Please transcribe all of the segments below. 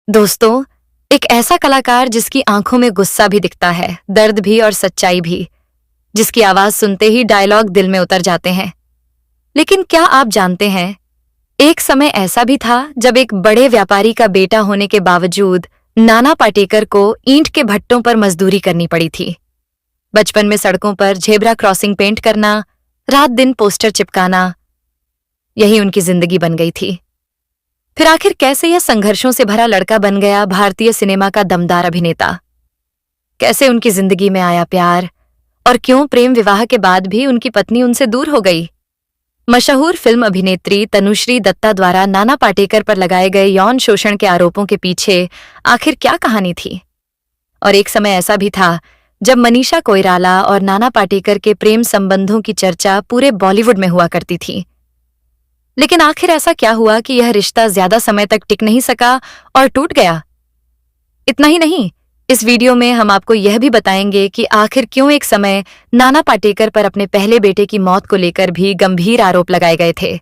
दोस्तों, एक ऐसा कलाकार जिसकी आंखों में गुस्सा भी दिखता है, दर्द भी और सच्चाई भी, जिसकी आवाज सुनते ही डायलॉग दिल में उतर जाते हैं। लेकिन क्या आप जानते हैं, एक समय ऐसा भी था जब एक बड़े व्यापारी का बेटा होने के बावजूद नाना पाटेकर को ईंट के भट्टों पर मजदूरी करनी पड़ी थी। बचपन में सड़कों पर झेब्रा क्रॉसिंग पेंट करना, रात दिन पोस्टर चिपकाना, यही उनकी जिंदगी बन गई थी। फिर आखिर कैसे यह संघर्षों से भरा लड़का बन गया भारतीय सिनेमा का दमदार अभिनेता? कैसे उनकी जिंदगी में आया प्यार, और क्यों प्रेम विवाह के बाद भी उनकी पत्नी उनसे दूर हो गई? मशहूर फिल्म अभिनेत्री तनुश्री दत्ता द्वारा नाना पाटेकर पर लगाए गए यौन शोषण के आरोपों के पीछे आखिर क्या कहानी थी? और एक समय ऐसा भी था जब मनीषा कोइराला और नाना पाटेकर के प्रेम संबंधों की चर्चा पूरे बॉलीवुड में हुआ करती थी। लेकिन आखिर ऐसा क्या हुआ कि यह रिश्ता ज्यादा समय तक टिक नहीं सका और टूट गया? इतना ही नहीं, इस वीडियो में हम आपको यह भी बताएंगे कि आखिर क्यों एक समय नाना पाटेकर पर अपने पहले बेटे की मौत को लेकर भी गंभीर आरोप लगाए गए थे।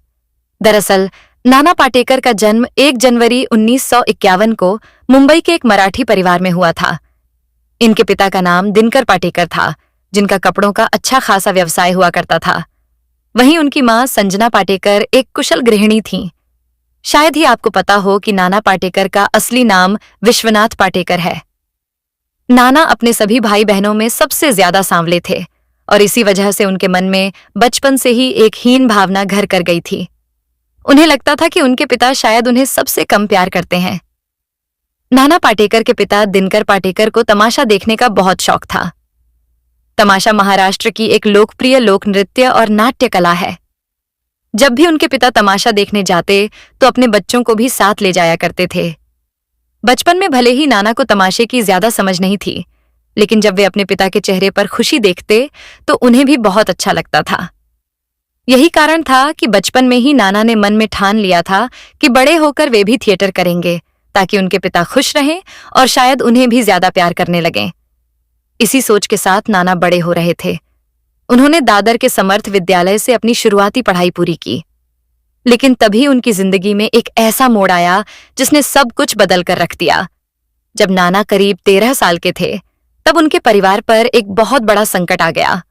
दरअसल नाना पाटेकर का जन्म 1 जनवरी 1951 को मुंबई के एक मराठी परिवार में हुआ था। इनके पिता का नाम दिनकर पाटेकर था, जिनका कपड़ों का अच्छा खासा व्यवसाय हुआ करता था। वहीं उनकी मां संजना पाटेकर एक कुशल गृहिणी थीं। शायद ही आपको पता हो कि नाना पाटेकर का असली नाम विश्वनाथ पाटेकर है। नाना अपने सभी भाई बहनों में सबसे ज्यादा सांवले थे और इसी वजह से उनके मन में बचपन से ही एक हीन भावना घर कर गई थी। उन्हें लगता था कि उनके पिता शायद उन्हें सबसे कम प्यार करते हैं। नाना पाटेकर के पिता दिनकर पाटेकर को तमाशा देखने का बहुत शौक था। तमाशा महाराष्ट्र की एक लोकप्रिय लोक नृत्य और नाट्य कला है। जब भी उनके पिता तमाशा देखने जाते तो अपने बच्चों को भी साथ ले जाया करते थे। बचपन में भले ही नाना को तमाशे की ज्यादा समझ नहीं थी, लेकिन जब वे अपने पिता के चेहरे पर खुशी देखते तो उन्हें भी बहुत अच्छा लगता था। यही कारण था कि बचपन में ही नाना ने मन में ठान लिया था कि बड़े होकर वे भी थिएटर करेंगे, ताकि उनके पिता खुश रहें और शायद उन्हें भी ज्यादा प्यार करने लगें। इसी सोच के साथ नाना बड़े हो रहे थे। उन्होंने दादर के समर्थ विद्यालय से अपनी शुरुआती पढ़ाई पूरी की। लेकिन तभी उनकी जिंदगी में एक ऐसा मोड़ आया जिसने सब कुछ बदल कर रख दिया। जब नाना करीब 13 साल के थे, तब उनके परिवार पर एक बहुत बड़ा संकट आ गया।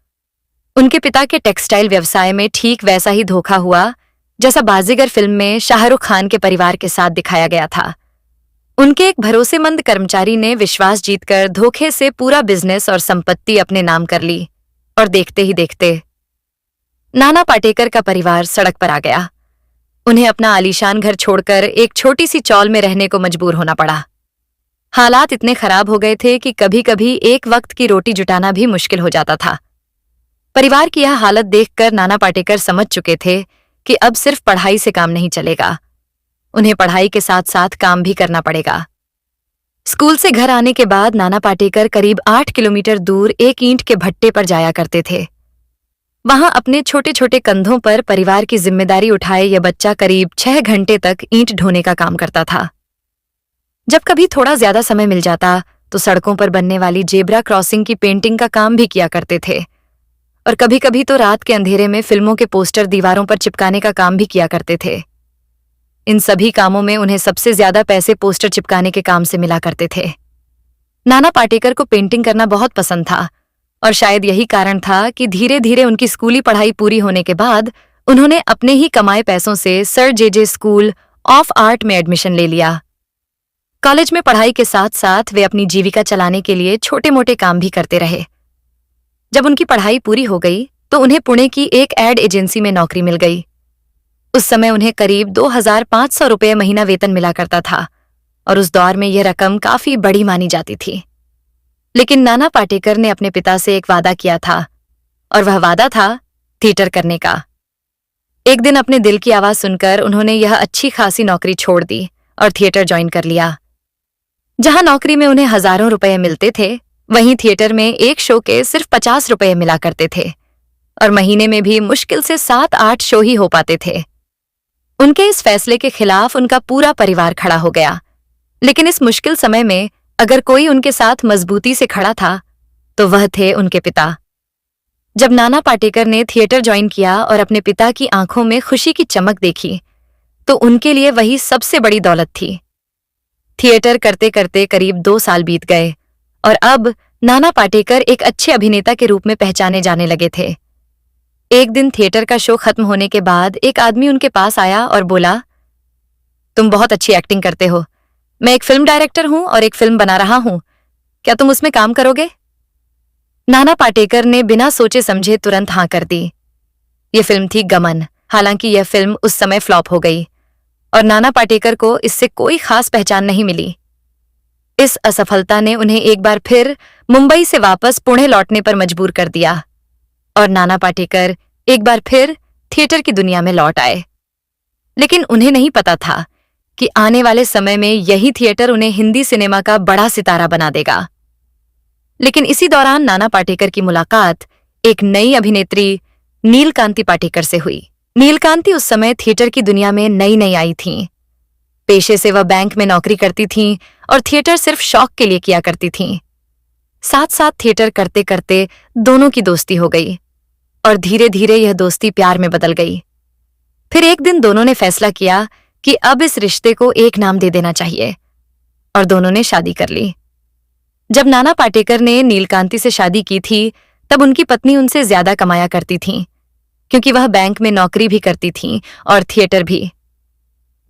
उनके पिता के टेक्सटाइल व्यवसाय में ठीक वैसा ही धोखा हुआ जैसा बाजीगर फिल्म में शाहरुख खान के परिवार के साथ दिखाया गया था। उनके एक भरोसेमंद कर्मचारी ने विश्वास जीतकर धोखे से पूरा बिजनेस और संपत्ति अपने नाम कर ली, और देखते ही देखते नाना पाटेकर का परिवार सड़क पर आ गया। उन्हें अपना आलीशान घर छोड़कर एक छोटी सी चौल में रहने को मजबूर होना पड़ा। हालात इतने खराब हो गए थे कि कभी-कभी एक वक्त की रोटी जुटाना भी मुश्किल हो जाता था। परिवार की यह हालत देखकर नाना पाटेकर समझ चुके थे कि अब सिर्फ पढ़ाई से काम नहीं चलेगा। उन्हें पढ़ाई के साथ साथ काम भी करना पड़ेगा। स्कूल से घर आने के बाद नाना पाटेकर करीब 8 किलोमीटर दूर एक ईंट के भट्टे पर जाया करते थे। वहां अपने छोटे छोटे कंधों पर परिवार की जिम्मेदारी उठाए यह बच्चा करीब 6 घंटे तक ईंट ढोने का काम करता था। जब कभी थोड़ा ज्यादा समय मिल जाता तो सड़कों पर बनने वाली जेब्रा क्रॉसिंग की पेंटिंग का काम भी किया करते थे, और कभी कभी तो रात के अंधेरे में फिल्मों के पोस्टर दीवारों पर चिपकाने का काम भी किया करते थे। इन सभी कामों में उन्हें सबसे ज्यादा पैसे पोस्टर चिपकाने के काम से मिला करते थे। नाना पाटेकर को पेंटिंग करना बहुत पसंद था, और शायद यही कारण था कि धीरे धीरे उनकी स्कूली पढ़ाई पूरी होने के बाद उन्होंने अपने ही कमाए पैसों से sir J school of art में एडमिशन ले लिया। कॉलेज में पढ़ाई के साथ साथ वे अपनी जीविका चलाने के लिए छोटे मोटे काम भी करते रहे। जब उनकी पढ़ाई पूरी हो गई तो उन्हें पुणे की एक एड एजेंसी में नौकरी मिल गई। उस समय उन्हें करीब 2500 रुपये महीना वेतन मिला करता था, और उस दौर में यह रकम काफी बड़ी मानी जाती थी। लेकिन नाना पाटेकर ने अपने पिता से एक वादा किया था, और वह वादा था थिएटर करने का। एक दिन अपने दिल की आवाज सुनकर उन्होंने यह अच्छी खासी नौकरी छोड़ दी और थिएटर ज्वाइन कर लिया। जहां नौकरी में उन्हें हजारों रुपये मिलते थे, वहीं थिएटर में एक शो के सिर्फ 50 रुपये मिला करते थे, और महीने में भी मुश्किल से 7-8 शो ही हो पाते थे। उनके इस फैसले के खिलाफ उनका पूरा परिवार खड़ा हो गया। लेकिन इस मुश्किल समय में अगर कोई उनके साथ मजबूती से खड़ा था तो वह थे उनके पिता। जब नाना पाटेकर ने थिएटर ज्वाइन किया और अपने पिता की आंखों में खुशी की चमक देखी, तो उनके लिए वही सबसे बड़ी दौलत थी। थिएटर करते करते करीब 2 साल बीत गए और अब नाना पाटेकर एक अच्छे अभिनेता के रूप में पहचाने जाने लगे थे। एक दिन थिएटर का शो खत्म होने के बाद एक आदमी उनके पास आया और बोला, तुम बहुत अच्छी एक्टिंग करते हो। मैं एक फिल्म डायरेक्टर हूं और एक फिल्म बना रहा हूं। क्या तुम उसमें काम करोगे? नाना पाटेकर ने बिना सोचे समझे तुरंत हाँ कर दी। यह फिल्म थी गमन। हालांकि यह फिल्म उस समय फ्लॉप हो गई और नाना पाटेकर को इससे कोई खास पहचान नहीं मिली। इस असफलता ने उन्हें एक बार फिर मुंबई से वापस पुणे लौटने पर मजबूर कर दिया और नाना पाटेकर एक बार फिर थिएटर की दुनिया में लौट आए। लेकिन उन्हें नहीं पता था कि आने वाले समय में यही थिएटर उन्हें हिंदी सिनेमा का बड़ा सितारा बना देगा। लेकिन इसी दौरान नाना पाटेकर की मुलाकात एक नई अभिनेत्री नीलकांति पाटेकर से हुई। नीलकांति उस समय थिएटर की दुनिया में नई नई आई थीं। पेशे से वह बैंक में नौकरी करती थीं और थिएटर सिर्फ शौक के लिए किया करती थीं। साथ साथ थिएटर करते करते दोनों की दोस्ती हो गई और धीरे धीरे यह दोस्ती प्यार में बदल गई। फिर एक दिन दोनों ने फैसला किया कि अब इस रिश्ते को एक नाम दे देना चाहिए और दोनों ने शादी कर ली। जब नाना पाटेकर ने नीलकांति से शादी की थी तब उनकी पत्नी उनसे ज्यादा कमाया करती थीं, क्योंकि वह बैंक में नौकरी भी करती थीं और थिएटर भी।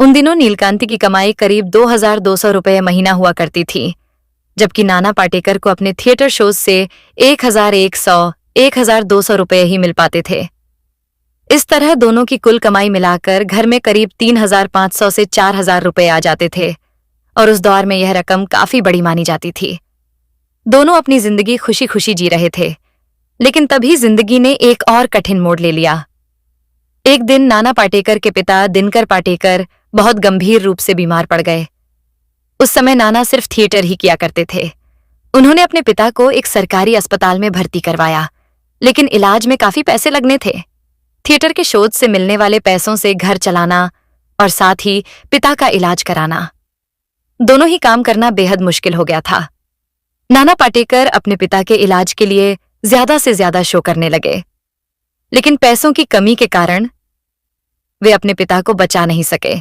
उन दिनों नीलकांति की कमाई करीब 2200 रुपये महीना हुआ करती थी, जबकि नाना पाटेकर को अपने थिएटर शोज से 1100-1200 रुपये ही मिल पाते थे। इस तरह दोनों की कुल कमाई मिलाकर घर में करीब 3500 से 4000 रुपये आ जाते थे और उस दौर में यह रकम काफी बड़ी मानी जाती थी। दोनों अपनी जिंदगी खुशी खुशी जी रहे थे, लेकिन तभी जिंदगी ने एक और कठिन मोड़ ले लिया। एक दिन नाना पाटेकर के पिता दिनकर पाटेकर बहुत गंभीर रूप से बीमार पड़ गए। उस समय नाना सिर्फ थिएटर ही किया करते थे। उन्होंने अपने पिता को एक सरकारी अस्पताल में भर्ती करवाया, लेकिन इलाज में काफी पैसे लगने थे। थिएटर के शोध से मिलने वाले पैसों से घर चलाना और साथ ही पिता का इलाज कराना, दोनों ही काम करना बेहद मुश्किल हो गया था। नाना पाटेकर अपने पिता के इलाज के लिए ज्यादा से ज्यादा शो करने लगे, लेकिन पैसों की कमी के कारण वे अपने पिता को बचा नहीं सके।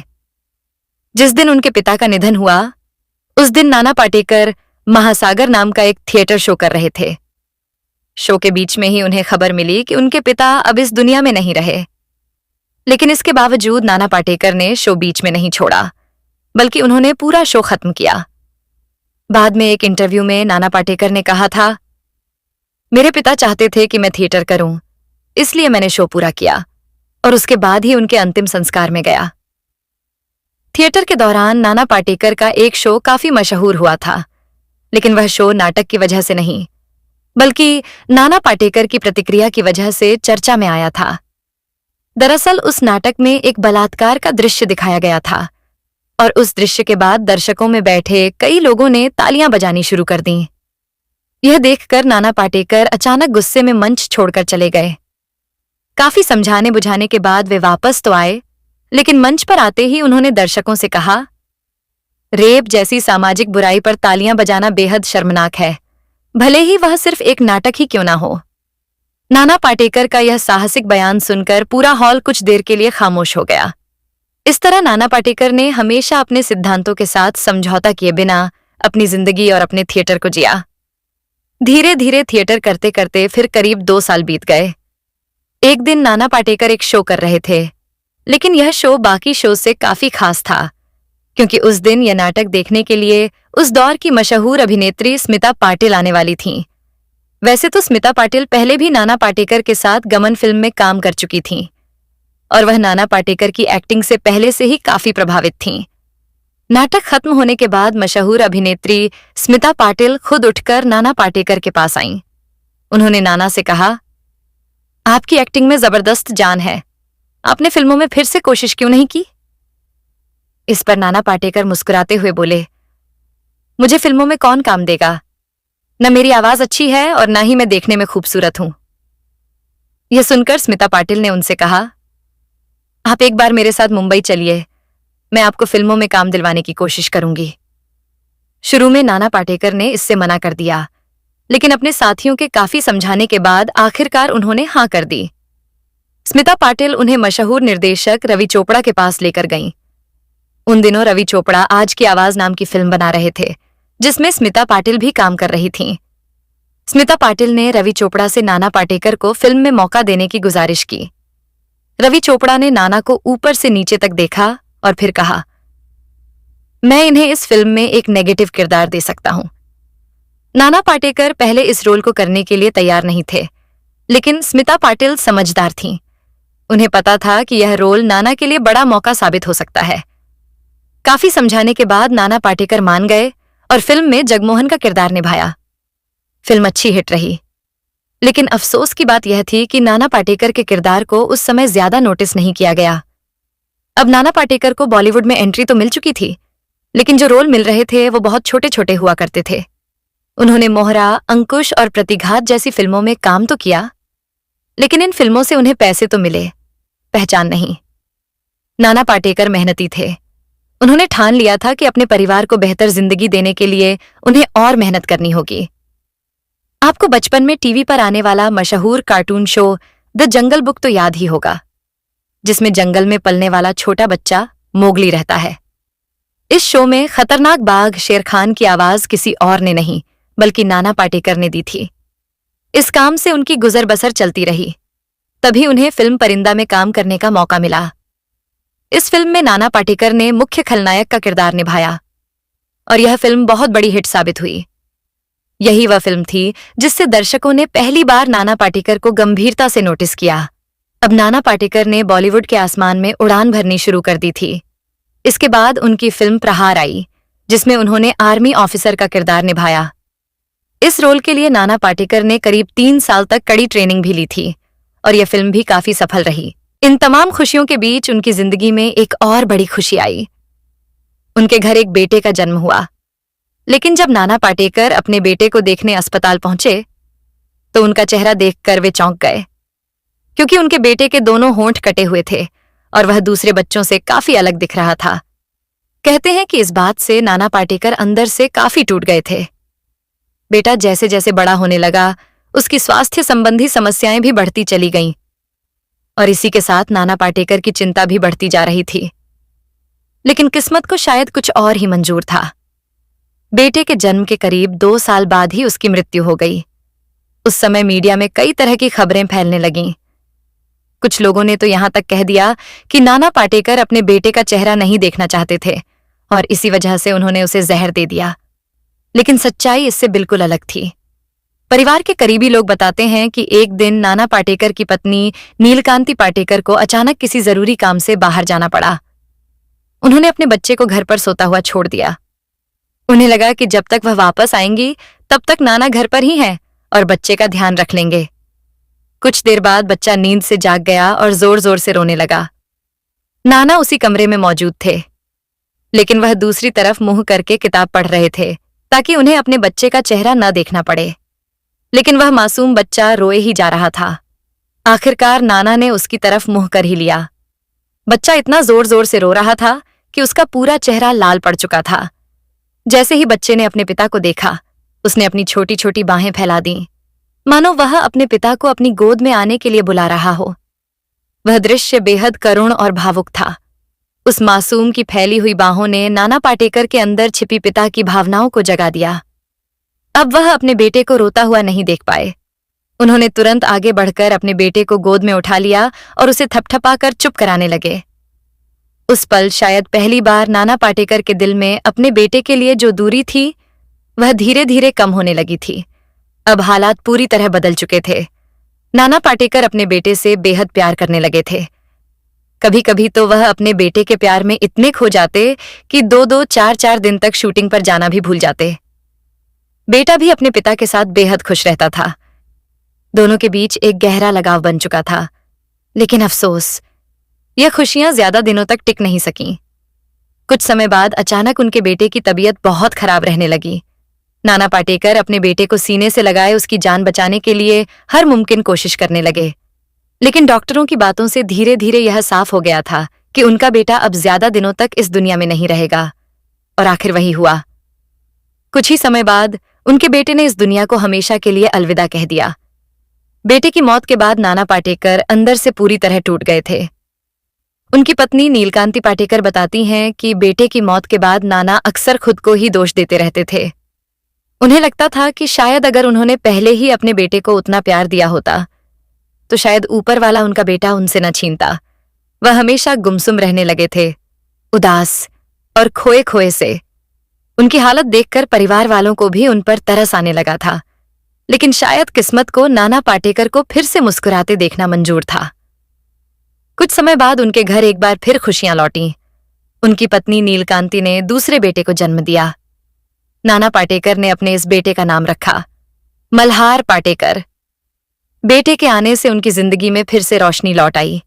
जिस दिन उनके पिता का निधन हुआ, उस दिन नाना पाटेकर महासागर नाम का एक थिएटर शो कर रहे थे। शो के बीच में ही उन्हें खबर मिली कि उनके पिता अब इस दुनिया में नहीं रहे। लेकिन इसके बावजूद नाना पाटेकर ने शो बीच में नहीं छोड़ा, बल्कि उन्होंने पूरा शो खत्म किया। बाद में एक इंटरव्यू में नाना पाटेकर ने कहा था, मेरे पिता चाहते थे कि मैं थिएटर करूं, इसलिए मैंने शो पूरा किया और उसके बाद ही उनके अंतिम संस्कार में गया। थिएटर के दौरान नाना पाटेकर का एक शो काफी मशहूर हुआ था, लेकिन वह शो नाटक की वजह से नहीं, बल्कि नाना पाटेकर की प्रतिक्रिया की वजह से चर्चा में आया था। दरअसल उस नाटक में एक बलात्कार का दृश्य दिखाया गया था और उस दृश्य के बाद दर्शकों में बैठे कई लोगों ने तालियां बजानी शुरू कर दी। यह देखकर नाना पाटेकर अचानक गुस्से में मंच छोड़कर चले गए। काफी समझाने बुझाने के बाद वे वापस तो आए, लेकिन मंच पर आते ही उन्होंने दर्शकों से कहा, रेप जैसी सामाजिक बुराई पर तालियां बजाना बेहद शर्मनाक है, भले ही वह सिर्फ एक नाटक ही क्यों ना हो। नाना पाटेकर का यह साहसिक बयान सुनकर पूरा हॉल कुछ देर के लिए खामोश हो गया। इस तरह नाना पाटेकर ने हमेशा अपने सिद्धांतों के साथ समझौता किए बिना अपनी जिंदगी और अपने थिएटर को जिया। धीरे धीरे थिएटर करते करते फिर करीब 2 साल बीत गए। एक दिन नाना पाटेकर एक शो कर रहे थे, लेकिन यह शो बाकी शो से काफी खास था, क्योंकि उस दिन यह नाटक देखने के लिए उस दौर की मशहूर अभिनेत्री स्मिता पाटिल आने वाली थीं। वैसे तो स्मिता पाटिल पहले भी नाना पाटेकर के साथ गमन फिल्म में काम कर चुकी थीं और वह नाना पाटेकर की एक्टिंग से पहले से ही काफी प्रभावित थीं। नाटक खत्म होने के बाद मशहूर अभिनेत्री स्मिता पाटिल खुद उठकर नाना पाटेकर के पास आईं। उन्होंने नाना से कहा, आपकी एक्टिंग में जबरदस्त जान है, आपने फिल्मों में फिर से कोशिश क्यों नहीं की? इस पर नाना पाटेकर मुस्कुराते हुए बोले, मुझे फिल्मों में कौन काम देगा? न मेरी आवाज अच्छी है और न ही मैं देखने में खूबसूरत हूं। यह सुनकर स्मिता पाटिल ने उनसे कहा, आप एक बार मेरे साथ मुंबई चलिए, मैं आपको फिल्मों में काम दिलवाने की कोशिश करूंगी। शुरू में नाना पाटेकर ने इससे मना कर दिया, लेकिन अपने साथियों के काफी समझाने के बाद आखिरकार उन्होंने हां कर दी। स्मिता पाटिल उन्हें मशहूर निर्देशक रवि चोपड़ा के पास लेकर गईं। उन दिनों रवि चोपड़ा आज की आवाज नाम की फिल्म बना रहे थे, जिसमें स्मिता पाटिल भी काम कर रही थीं। स्मिता पाटिल ने रवि चोपड़ा से नाना पाटेकर को फिल्म में मौका देने की गुजारिश की। रवि चोपड़ा ने नाना को ऊपर से नीचे तक देखा और फिर कहा, मैं इन्हें इस फिल्म में एक नेगेटिव किरदार दे सकता हूं। नाना पाटेकर पहले इस रोल को करने के लिए तैयार नहीं थे, लेकिन स्मिता पाटिल समझदार थीं। उन्हें पता था कि यह रोल नाना के लिए बड़ा मौका साबित हो सकता है। काफी समझाने के बाद नाना पाटेकर मान गए और फिल्म में जगमोहन का किरदार निभाया। फिल्म अच्छी हिट रही, लेकिन अफसोस की बात यह थी कि नाना पाटेकर के किरदार को उस समय ज्यादा नोटिस नहीं किया गया। अब नाना पाटेकर को बॉलीवुड में एंट्री तो मिल चुकी थी, लेकिन जो रोल मिल रहे थे वो बहुत छोटे छोटे हुआ करते थे। उन्होंने मोहरा, अंकुश और प्रतिघात जैसी फिल्मों में काम तो किया, लेकिन इन फिल्मों से उन्हें पैसे तो मिले, पहचान नहीं। नाना पाटेकर मेहनती थे। उन्होंने ठान लिया था कि अपने परिवार को बेहतर जिंदगी देने के लिए उन्हें और मेहनत करनी होगी। आपको बचपन में टीवी पर आने वाला मशहूर cartoon show the jungle book तो याद ही होगा, जिसमें जंगल में पलने वाला छोटा बच्चा मोगली रहता है। इस शो में खतरनाक बाघ शेर खान की आवाज किसी और ने नहीं बल्कि नाना पाटेकर ने दी थी। इस काम से उनकी गुजर बसर चलती रही। तभी उन्हें फिल्म परिंदा में काम करने का मौका मिला। इस फिल्म में नाना पाटेकर ने मुख्य खलनायक का किरदार निभाया और यह फिल्म बहुत बड़ी हिट साबित हुई। यही वह फिल्म थी जिससे दर्शकों ने पहली बार नाना पाटेकर को गंभीरता से नोटिस किया। अब नाना पाटेकर ने बॉलीवुड के आसमान में उड़ान भरनी शुरू कर दी थी। इसके बाद उनकी फिल्म प्रहार आई, जिसमें उन्होंने आर्मी ऑफिसर का किरदार निभाया। इस रोल के लिए नाना पाटेकर ने करीब 3 साल तक कड़ी ट्रेनिंग भी ली थी और यह फिल्म भी काफी सफल रही। इन तमाम खुशियों के बीच उनकी जिंदगी में एक और बड़ी खुशी आई। उनके घर एक बेटे का जन्म हुआ। लेकिन जब नाना पाटेकर अपने बेटे को देखने अस्पताल पहुंचे तो उनका चेहरा देखकर वे चौंक गए, क्योंकि उनके बेटे के दोनों होंठ कटे हुए थे और वह दूसरे बच्चों से काफी अलग दिख रहा था। कहते हैं कि इस बात से नाना पाटेकर अंदर से काफी टूट गए थे। बेटा जैसे जैसे बड़ा होने लगा, उसकी स्वास्थ्य संबंधी समस्याएं भी बढ़ती चली गईं और इसी के साथ नाना पाटेकर की चिंता भी बढ़ती जा रही थी। लेकिन किस्मत को शायद कुछ और ही मंजूर था। बेटे के जन्म के करीब 2 साल बाद ही उसकी मृत्यु हो गई। उस समय मीडिया में कई तरह की खबरें फैलने लगीं। कुछ लोगों ने तो यहां तक कह दिया कि नाना पाटेकर अपने बेटे का चेहरा नहीं देखना चाहते थे और इसी वजह से उन्होंने उसे जहर दे दिया। लेकिन सच्चाई इससे बिल्कुल अलग थी। परिवार के करीबी लोग बताते हैं कि एक दिन नाना पाटेकर की पत्नी नीलकांति पाटेकर को अचानक किसी जरूरी काम से बाहर जाना पड़ा। उन्होंने अपने बच्चे को घर पर सोता हुआ छोड़ दिया। उन्हें लगा कि जब तक वह वापस आएंगी तब तक नाना घर पर ही हैं और बच्चे का ध्यान रख लेंगे। कुछ देर बाद बच्चा नींद से जाग गया और जोर जोर से रोने लगा। नाना उसी कमरे में मौजूद थे, लेकिन वह दूसरी तरफ मुंह करके किताब पढ़ रहे थे ताकि उन्हें अपने बच्चे का चेहरा न देखना पड़े। लेकिन वह मासूम बच्चा रोए ही जा रहा था। आखिरकार नाना ने उसकी तरफ मुंह कर ही लिया। बच्चा इतना जोर जोर से रो रहा था कि उसका पूरा चेहरा लाल पड़ चुका था। जैसे ही बच्चे ने अपने पिता को देखा, उसने अपनी छोटी छोटी बाहें फैला दीं, मानो वह अपने पिता को अपनी गोद में आने के लिए बुला रहा हो। वह दृश्य बेहद करुण और भावुक था। उस मासूम की फैली हुई बाहों ने नाना पाटेकर के अंदर छिपी पिता की भावनाओं को जगा दिया। अब वह अपने बेटे को रोता हुआ नहीं देख पाए। उन्होंने तुरंत आगे बढ़कर अपने बेटे को गोद में उठा लिया और उसे थपथपाकर चुप कराने लगे। उस पल शायद पहली बार नाना पाटेकर के दिल में अपने बेटे के लिए जो दूरी थी वह धीरे धीरे कम होने लगी थी। अब हालात पूरी तरह बदल चुके थे। नाना पाटेकर अपने बेटे से बेहद प्यार करने लगे थे। कभी कभी तो वह अपने बेटे के प्यार में इतने खो जाते कि 2-2, 4-4 दिन तक शूटिंग पर जाना भी भूल जाते। बेटा भी अपने पिता के साथ बेहद खुश रहता था। दोनों के बीच एक गहरा लगाव बन चुका था। लेकिन अफसोस, यह खुशियां ज्यादा दिनों तक टिक नहीं सकीं। कुछ समय बाद अचानक उनके बेटे की तबीयत बहुत खराब रहने लगी। नाना पाटेकर अपने बेटे को सीने से लगाए उसकी जान बचाने के लिए हर मुमकिन कोशिश करने लगे। लेकिन डॉक्टरों की बातों से धीरे धीरे यह साफ हो गया था कि उनका बेटा अब ज्यादा दिनों तक इस दुनिया में नहीं रहेगा। और आखिर वही हुआ। कुछ ही समय बाद उनके बेटे ने इस दुनिया को हमेशा के लिए अलविदा कह दिया। बेटे की मौत के बाद नाना पाटेकर अंदर से पूरी तरह टूट गए थे। उनकी पत्नी नीलकांति पाटेकर बताती हैं कि बेटे की मौत के बाद नाना अक्सर खुद को ही दोष देते रहते थे। उन्हें लगता था कि शायद अगर उन्होंने पहले ही अपने बेटे को उतना प्यार दिया होता तो शायद ऊपर वाला उनका बेटा उनसे न छीनता। वह हमेशा गुमसुम रहने लगे थे, उदास और खोए खोए से। उनकी हालत देखकर परिवार वालों को भी उन पर तरस आने लगा था, लेकिन शायद किस्मत को नाना पाटेकर को फिर से मुस्कुराते देखना मंजूर था। कुछ समय बाद उनके घर एक बार फिर खुशियां लौटीं। उनकी पत्नी नीलकांति ने दूसरे बेटे को जन्म दिया। नाना पाटेकर ने अपने इस बेटे का नाम रखा मल्हार पाटेकर। बेटे के आने से उनकी जिंदगी में फिर से रोशनी लौट आई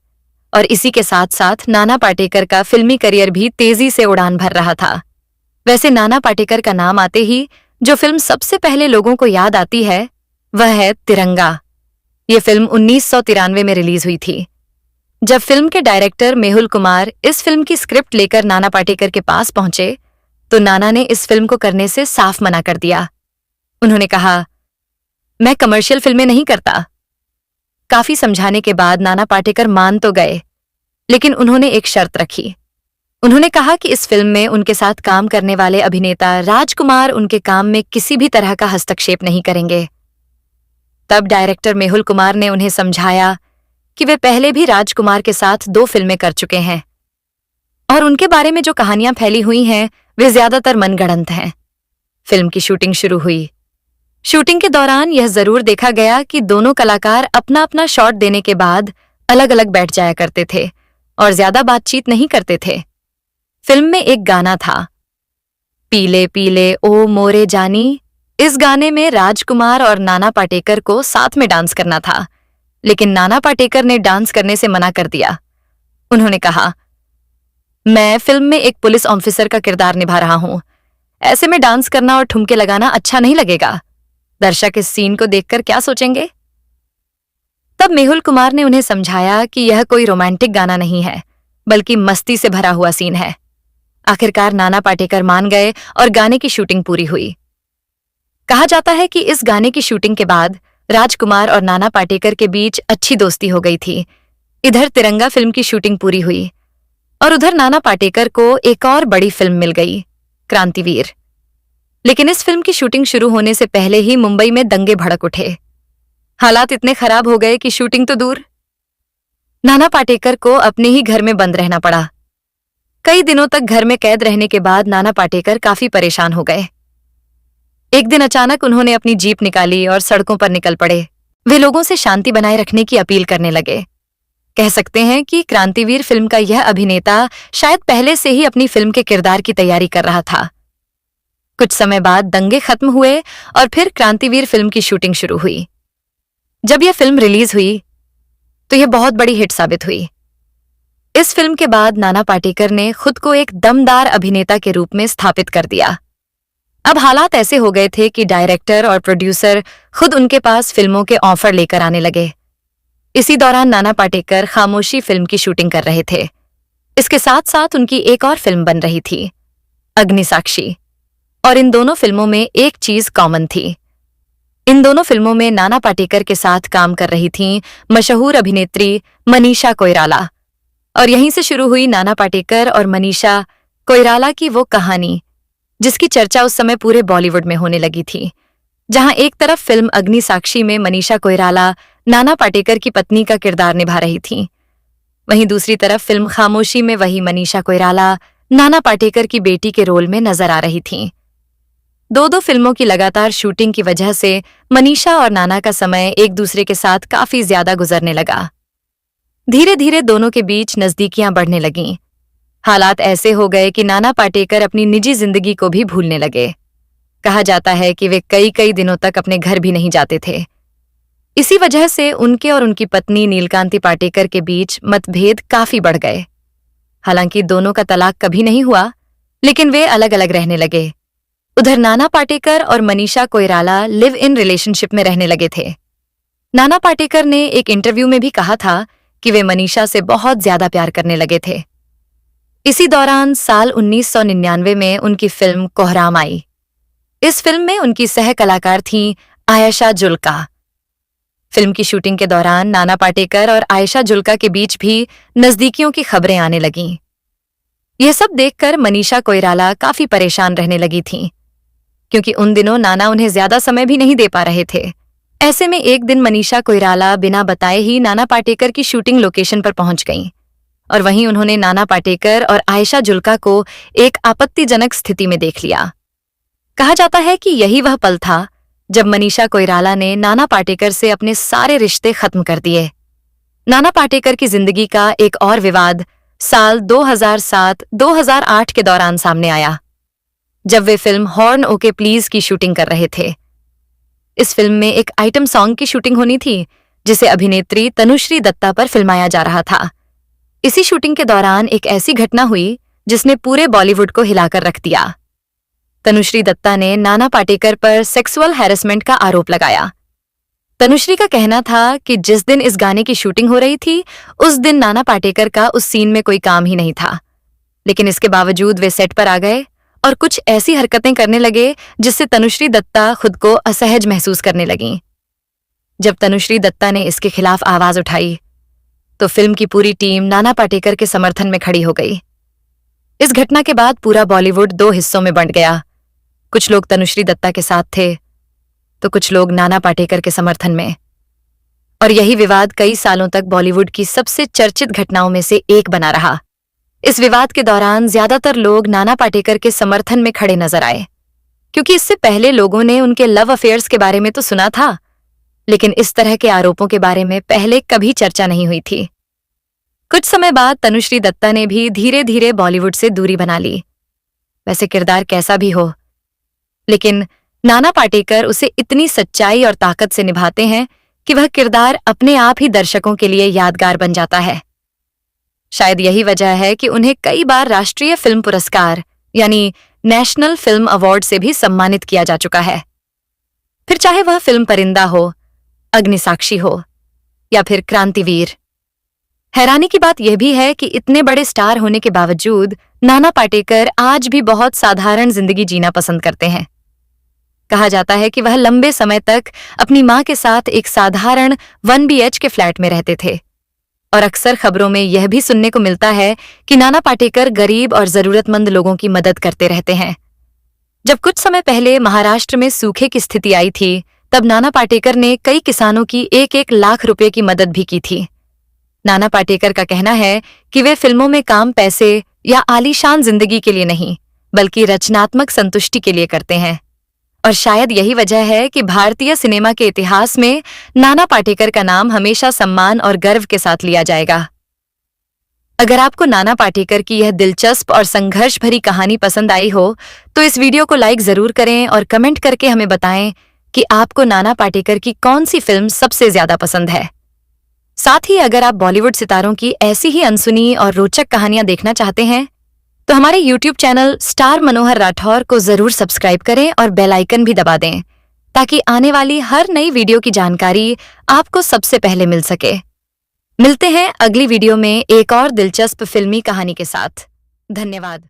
और इसी के साथ साथ नाना पाटेकर का फिल्मी करियर भी तेजी से उड़ान भर रहा था। वैसे नाना पाटेकर का नाम आते ही जो फिल्म सबसे पहले लोगों को याद आती है वह है तिरंगा। ये फिल्म 1993 में रिलीज हुई थी। जब फिल्म के डायरेक्टर मेहुल कुमार इस फिल्म की स्क्रिप्ट लेकर नाना पाटेकर के पास पहुंचे तो नाना ने इस फिल्म को करने से साफ मना कर दिया। उन्होंने कहा, मैं कमर्शियल फिल्में नहीं करता। काफी समझाने के बाद नाना पाटेकर मान तो गए, लेकिन उन्होंने एक शर्त रखी। उन्होंने कहा कि इस फिल्म में उनके साथ काम करने वाले अभिनेता राजकुमार उनके काम में किसी भी तरह का हस्तक्षेप नहीं करेंगे। तब डायरेक्टर मेहुल कुमार ने उन्हें समझाया कि वे पहले भी राजकुमार के साथ 2 फिल्में कर चुके हैं और उनके बारे में जो कहानियां फैली हुई हैं वे ज्यादातर मनगढ़ंत हैं। फिल्म की शूटिंग शुरू हुई। शूटिंग के दौरान यह जरूर देखा गया कि दोनों कलाकार अपना अपना शॉट देने के बाद अलग अलग बैठ जाया करते थे और ज्यादा बातचीत नहीं करते थे। फिल्म में एक गाना था, पीले पीले ओ मोरे जानी। इस गाने में राजकुमार और नाना पाटेकर को साथ में डांस करना था, लेकिन नाना पाटेकर ने डांस करने से मना कर दिया। उन्होंने कहा, मैं फिल्म में एक पुलिस ऑफिसर का किरदार निभा रहा हूं, ऐसे में डांस करना और ठुमके लगाना अच्छा नहीं लगेगा। दर्शक इस सीन को देखकर क्या सोचेंगे? तब मेहुल कुमार ने उन्हें समझाया कि यह कोई रोमांटिक गाना नहीं है, बल्कि मस्ती से भरा हुआ सीन है। आखिरकार नाना पाटेकर मान गए और गाने की शूटिंग पूरी हुई। कहा जाता है कि इस गाने की शूटिंग के बाद राजकुमार और नाना पाटेकर के बीच अच्छी दोस्ती हो गई थी। इधर तिरंगा फिल्म की शूटिंग पूरी हुई और उधर नाना पाटेकर को एक और बड़ी फिल्म मिल गई, क्रांतिवीर। लेकिन इस फिल्म की शूटिंग शुरू होने से पहले ही मुंबई में दंगे भड़क उठे। हालात इतने खराब हो गए कि शूटिंग तो दूर, नाना पाटेकर को अपने ही घर में बंद रहना पड़ा। कई दिनों तक घर में कैद रहने के बाद नाना पाटेकर काफी परेशान हो गए। एक दिन अचानक उन्होंने अपनी जीप निकाली और सड़कों पर निकल पड़े। वे लोगों से शांति बनाए रखने की अपील करने लगे। कह सकते हैं कि क्रांतिवीर फिल्म का यह अभिनेता शायद पहले से ही अपनी फिल्म के किरदार की तैयारी कर रहा था। कुछ समय बाद दंगे खत्म हुए और फिर क्रांतिवीर फिल्म की शूटिंग शुरू हुई। जब यह फिल्म रिलीज हुई तो यह बहुत बड़ी हिट साबित हुई। इस फिल्म के बाद नाना पाटेकर ने खुद को एक दमदार अभिनेता के रूप में स्थापित कर दिया। अब हालात ऐसे हो गए थे कि डायरेक्टर और प्रोड्यूसर खुद उनके पास फिल्मों के ऑफर लेकर आने लगे। इसी दौरान नाना पाटेकर खामोशी फिल्म की शूटिंग कर रहे थे। इसके साथ साथ उनकी एक और फिल्म बन रही थी, अग्निसाक्षी। और इन दोनों फिल्मों में एक चीज कॉमन थी। इन दोनों फिल्मों में नाना पाटेकर के साथ काम कर रही थीं मशहूर अभिनेत्री मनीषा कोइराला। और यहीं से शुरू हुई नाना पाटेकर और मनीषा कोइराला की वो कहानी जिसकी चर्चा उस समय पूरे बॉलीवुड में होने लगी थी। जहां एक तरफ फिल्म अग्निसाक्षी में मनीषा कोइराला नाना पाटेकर की पत्नी का किरदार निभा रही थीं, वहीं दूसरी तरफ फिल्म खामोशी में वही मनीषा कोइराला नाना पाटेकर की बेटी के रोल में नजर आ रही थीं। दो फिल्मों की लगातार शूटिंग की वजह से मनीषा और नाना का समय एक दूसरे के साथ काफी ज्यादा गुजरने लगा। धीरे धीरे दोनों के बीच नजदीकियां बढ़ने लगीं। हालात ऐसे हो गए कि नाना पाटेकर अपनी निजी जिंदगी को भी भूलने लगे। कहा जाता है कि वे कई कई दिनों तक अपने घर भी नहीं जाते थे। इसी वजह से उनके और उनकी पत्नी नीलकांति पाटेकर के बीच मतभेद काफी बढ़ गए। हालांकि दोनों का तलाक कभी नहीं हुआ, लेकिन वे अलग अलग रहने लगे। उधर नाना पाटेकर और Manisha Koirala live in relationship में रहने लगे थे। नाना पाटेकर ने एक इंटरव्यू में भी कहा था कि वे मनीषा से बहुत ज्यादा प्यार करने लगे थे। इसी दौरान साल 1999 में उनकी फिल्म कोहराम आई। इस फिल्म में उनकी सह कलाकार थीं आयशा जुल्का। फिल्म की शूटिंग के दौरान नाना पाटेकर और आयशा जुल्का के बीच भी नजदीकियों की खबरें आने लगीं। यह सब देखकर मनीषा कोइराला काफी परेशान रहने लगी थीं, क्योंकि उन दिनों नाना उन्हें ज्यादा समय भी नहीं दे पा रहे थे। ऐसे में एक दिन मनीषा कोइराला बिना बताए ही नाना पाटेकर की शूटिंग लोकेशन पर पहुंच गईं और वहीं उन्होंने नाना पाटेकर और आयशा जुल्का को एक आपत्तिजनक स्थिति में देख लिया। कहा जाता है कि यही वह पल था जब मनीषा कोइराला ने नाना पाटेकर से अपने सारे रिश्ते खत्म कर दिए। नाना पाटेकर की जिंदगी का एक और विवाद साल 2007-2008 के दौरान सामने आया, जब वे फिल्म हॉर्न ओके प्लीज की शूटिंग कर रहे थे। इस फिल्म में एक आइटम सॉन्ग की शूटिंग होनी थी, जिसे अभिनेत्री तनुश्री दत्ता पर फिल्माया जा रहा था। इसी शूटिंग के दौरान एक ऐसी घटना हुई जिसने पूरे बॉलीवुड को हिलाकर रख दिया। तनुश्री दत्ता ने नाना पाटेकर पर सेक्सुअल हैरेसमेंट का आरोप लगाया। तनुश्री का कहना था कि जिस दिन इस गाने की शूटिंग हो रही थी, उस दिन नाना पाटेकर का उस सीन में कोई काम ही नहीं था, लेकिन इसके बावजूद वे सेट पर आ गए और कुछ ऐसी हरकतें करने लगे जिससे तनुश्री दत्ता खुद को असहज महसूस करने लगीं। जब तनुश्री दत्ता ने इसके खिलाफ आवाज उठाई, तो फिल्म की पूरी टीम नाना पाटेकर के समर्थन में खड़ी हो गई। इस घटना के बाद पूरा बॉलीवुड दो हिस्सों में बंट गया। कुछ लोग तनुश्री दत्ता के साथ थे, तो कुछ लोग नाना पाटेकर के समर्थन में। और यही विवाद कई सालों तक बॉलीवुड की सबसे चर्चित घटनाओं में से एक बना रहा। इस विवाद के दौरान ज्यादातर लोग नाना पाटेकर के समर्थन में खड़े नजर आए, क्योंकि इससे पहले लोगों ने उनके लव अफेयर्स के बारे में तो सुना था, लेकिन इस तरह के आरोपों के बारे में पहले कभी चर्चा नहीं हुई थी। कुछ समय बाद तनुश्री दत्ता ने भी धीरे धीरे बॉलीवुड से दूरी बना ली। वैसे किरदार कैसा भी हो, लेकिन नाना पाटेकर उसे इतनी सच्चाई और ताकत से निभाते हैं कि वह किरदार अपने आप ही दर्शकों के लिए यादगार बन जाता है। शायद यही वजह है कि उन्हें कई बार राष्ट्रीय फिल्म पुरस्कार यानी नेशनल फिल्म अवार्ड से भी सम्मानित किया जा चुका है। फिर चाहे वह फिल्म परिंदा हो, अग्निसाक्षी हो या फिर क्रांतिवीर। हैरानी की बात यह भी है कि इतने बड़े स्टार होने के बावजूद नाना पाटेकर आज भी बहुत साधारण जिंदगी जीना पसंद करते हैं। कहा जाता है कि वह लंबे समय तक अपनी मां के साथ एक साधारण 1 BH के फ्लैट में रहते थे, और अक्सर खबरों में यह भी सुनने को मिलता है कि नाना पाटेकर गरीब और जरूरतमंद लोगों की मदद करते रहते हैं। जब कुछ समय पहले महाराष्ट्र में सूखे की स्थिति आई थी, तब नाना पाटेकर ने कई किसानों की 1-1 लाख रुपए की मदद भी की थी। नाना पाटेकर का कहना है कि वे फिल्मों में काम पैसे या आलीशान जिंदगी के लिए नहीं, बल्कि रचनात्मक संतुष्टि के लिए करते हैं। और शायद यही वजह है कि भारतीय सिनेमा के इतिहास में नाना पाटेकर का नाम हमेशा सम्मान और गर्व के साथ लिया जाएगा। अगर आपको नाना पाटेकर की यह दिलचस्प और संघर्ष भरी कहानी पसंद आई हो, तो इस वीडियो को लाइक जरूर करें और कमेंट करके हमें बताएं कि आपको नाना पाटेकर की कौन सी फिल्म सबसे ज्यादा पसंद है। साथ ही अगर आप बॉलीवुड सितारों की ऐसी ही अनसुनी और रोचक कहानियां देखना चाहते हैं, तो हमारे YouTube चैनल स्टार मनोहर राठौर को जरूर सब्सक्राइब करें और बेल आइकन भी दबा दें, ताकि आने वाली हर नई वीडियो की जानकारी आपको सबसे पहले मिल सके। मिलते हैं अगली वीडियो में एक और दिलचस्प फिल्मी कहानी के साथ। धन्यवाद।